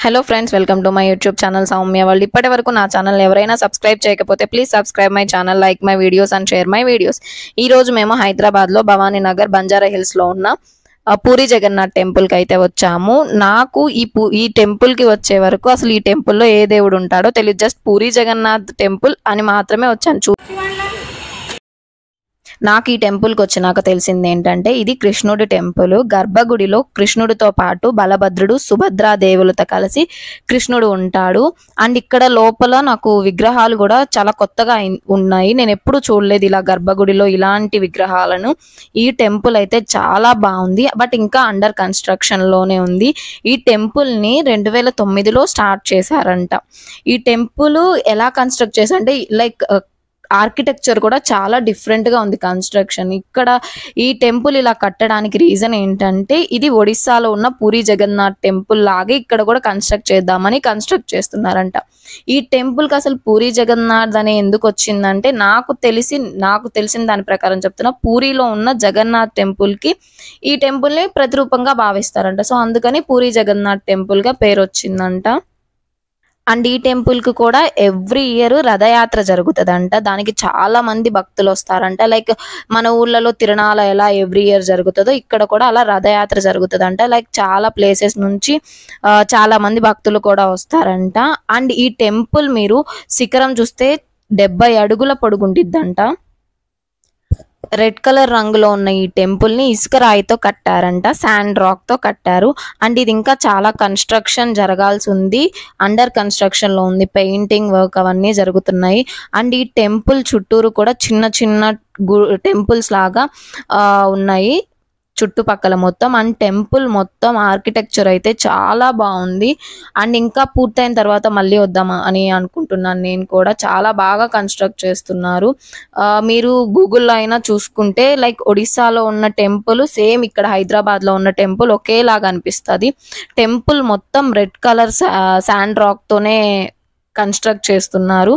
Hello friends, welcome to my YouTube channel Soumya world. ఇప్పటి వరకు నా ఛానల్ ఎవరైనా సబ్స్క్రైబ్ చేయకపోతే please subscribe my channel, like my videos and share my videos. ఈ రోజు మేము హైదరాబాద్లో భవానీ నగర్ బంజారా హిల్స్లో ఉన్న పూరి జగన్నాథ్ టెంపుల్కి అయితే వచ్చాము. నాకు ఈ టెంపుల్కి వచ్చే వరకు అసలు ఈ టెంపుల్లో ఏ దేవుడు ఉంటాడో తెలియదు. జస్ట్ పూరి జగన్నాథ్ టెంపుల్ అని మాత్రమే వచ్చాను. నాకు ఈ టెంపుల్కి వచ్చినాక తెలిసింది ఏంటంటే ఇది కృష్ణుడి టెంపుల్. గర్భగుడిలో కృష్ణుడితో పాటు బలభద్రుడు, సుభద్రాదేవులతో కలిసి కృష్ణుడు ఉంటాడు. అండ్ ఇక్కడ లోపల నాకు విగ్రహాలు కూడా చాలా కొత్తగా ఉన్నాయి. నేను ఎప్పుడు చూడలేదు ఇలా గర్భగుడిలో ఇలాంటి విగ్రహాలను. ఈ టెంపుల్ అయితే చాలా బాగుంది, బట్ ఇంకా అండర్ కన్స్ట్రక్షన్ లోనే ఉంది. ఈ టెంపుల్ ని 2009లో స్టార్ట్ చేశారంట. ఈ టెంపుల్ ఎలా కన్స్ట్రక్ట్ చేశారంటే లైక్ ఆర్కిటెక్చర్ కూడా చాలా డిఫరెంట్ గా ఉంది కన్స్ట్రక్షన్. ఇక్కడ ఈ టెంపుల్ ఇలా కట్టడానికి రీజన్ ఏంటంటే ఇది ఒడిస్సాలో ఉన్న పూరి జగన్నాథ్ టెంపుల్ లాగే ఇక్కడ కూడా కన్స్ట్రక్ట్ చేస్తున్నారంట. ఈ టెంపుల్ కి అసలు పూరి జగన్నాథ్ అనే ఎందుకు వచ్చిందంటే నాకు తెలిసిన దాని ప్రకారం చెప్తున్నా, పూరిలో ఉన్న జగన్నాథ్ టెంపుల్ కి ఈ టెంపుల్ ని ప్రతిరూపంగా భావిస్తారంట. సో అందుకని పూరి జగన్నాథ్ టెంపుల్ గా పేరు వచ్చిందంట. అండ్ ఈ టెంపుల్ కి కూడా ఎవ్రీ ఇయర్ రథయాత్ర జరుగుతుందంట. దానికి చాలా మంది భక్తులు వస్తారంట. లైక్ మన ఊర్లలో తిరునాళ ఎలా ఎవ్రీ ఇయర్ జరుగుతుందో ఇక్కడ కూడా అలా రథయాత్ర జరుగుతుందంట. లైక్ చాలా ప్లేసెస్ నుంచి చాలా మంది భక్తులు కూడా వస్తారంట. అండ్ ఈ టెంపుల్ మీరు శిఖరం చూస్తే 70 అడుగుల పొడుగుండిద్దంట. రెడ్ కలర్ రంగులో ఉన్న ఈ టెంపుల్ ని ఇసుక రాయితో కట్టారంట, శాండ్ రాక్ తో కట్టారు. అండ్ ఇది ఇంకా చాలా కన్స్ట్రక్షన్ జరగాల్సి ఉంది, అండర్ కన్స్ట్రక్షన్ లో ఉంది. పెయింటింగ్ వర్క్ అవన్నీ జరుగుతున్నాయి. అండ్ ఈ టెంపుల్ చుట్టూరు కూడా చిన్న చిన్న టెంపుల్స్ లాగా ఉన్నాయి చుట్టుపక్కల మొత్తం. అండ్ టెంపుల్ మొత్తం ఆర్కిటెక్చర్ అయితే చాలా బాగుంది. అండ్ ఇంకా పూర్తయిన తర్వాత మళ్ళీ వద్దామా అని అనుకుంటున్నాను నేను కూడా. చాలా బాగా కన్స్ట్రక్ట్ చేస్తున్నారు. మీరు గూగుల్లో అయినా చూసుకుంటే లైక్ ఒడిస్సాలో ఉన్న టెంపుల్ సేమ్ ఇక్కడ హైదరాబాద్ లో ఉన్న టెంపుల్ ఒకేలాగా అనిపిస్తుంది. టెంపుల్ మొత్తం రెడ్ కలర్ శాండ్ రాక్ తోనే కన్స్ట్రక్ట్ చేస్తున్నారు.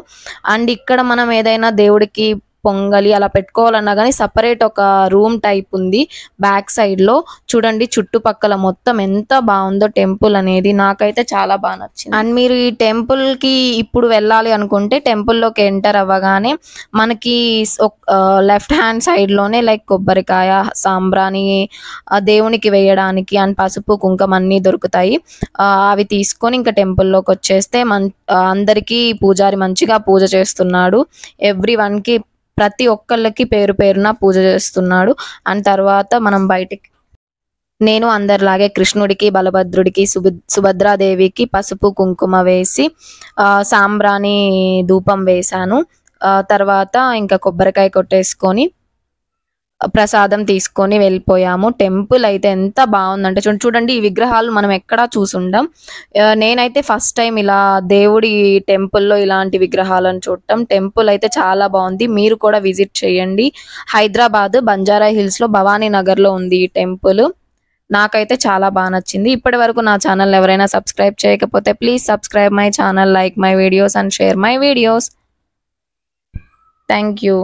అండ్ ఇక్కడ మనం ఏదైనా దేవుడికి పొంగలి అలా పెట్టుకోవాలన్నా కానీ సపరేట్ ఒక రూమ్ టైప్ ఉంది బ్యాక్ సైడ్ లో. చూడండి చుట్టుపక్కల మొత్తం ఎంత బాగుందో టెంపుల్ అనేది. నాకైతే చాలా బాగా నచ్చింది. అండ్ మీరు ఈ టెంపుల్ కి ఇప్పుడు వెళ్ళాలి అనుకుంటే టెంపుల్లోకి ఎంటర్ అవ్వగానే మనకి లెఫ్ట్ హ్యాండ్ సైడ్ లోనే లైక్ కొబ్బరికాయ, సాంబ్రాణి దేవునికి వేయడానికి అండ్ పసుపు, కుంకుమ అన్ని దొరుకుతాయి. అవి తీసుకొని ఇంకా టెంపుల్లోకి వచ్చేస్తే అందరికీ పూజారి మంచిగా పూజ చేస్తున్నాడు. ఎవ్రీ వన్ కి ప్రతి ఒక్కళ్ళకి పేరు పేరున పూజ చేస్తున్నాడు. అండ్ తర్వాత మనం బయటికి నేను అందరిలాగే కృష్ణుడికి, బలభద్రుడికి, సుభద్రాదేవికి పసుపు కుంకుమ వేసి సాంబ్రాణి ధూపం వేశాను. తర్వాత ఇంకా కొబ్బరికాయ కొట్టేసుకొని ప్రసాదం తీసుకొని వెళ్ళిపోయాము. టెంపుల్ అయితే ఎంత బాగుందంటే చూడండి, ఈ విగ్రహాలు మనం ఎక్కడా చూసుండం. నేనైతే ఫస్ట్ టైం ఇలా దేవుడి టెంపుల్లో ఇలాంటి విగ్రహాలను చూడటం. టెంపుల్ అయితే చాలా బాగుంది, మీరు కూడా విజిట్ చేయండి. హైదరాబాద్ బంజారా హిల్స్ లో భవానీ నగర్ లో ఉంది ఈ టెంపుల్. నాకైతే చాలా బాగా నచ్చింది. ఇప్పటి వరకు నా ఛానల్ ఎవరైనా సబ్స్క్రైబ్ చేయకపోతే please subscribe my channel, like my videos and share my videos. Thank you.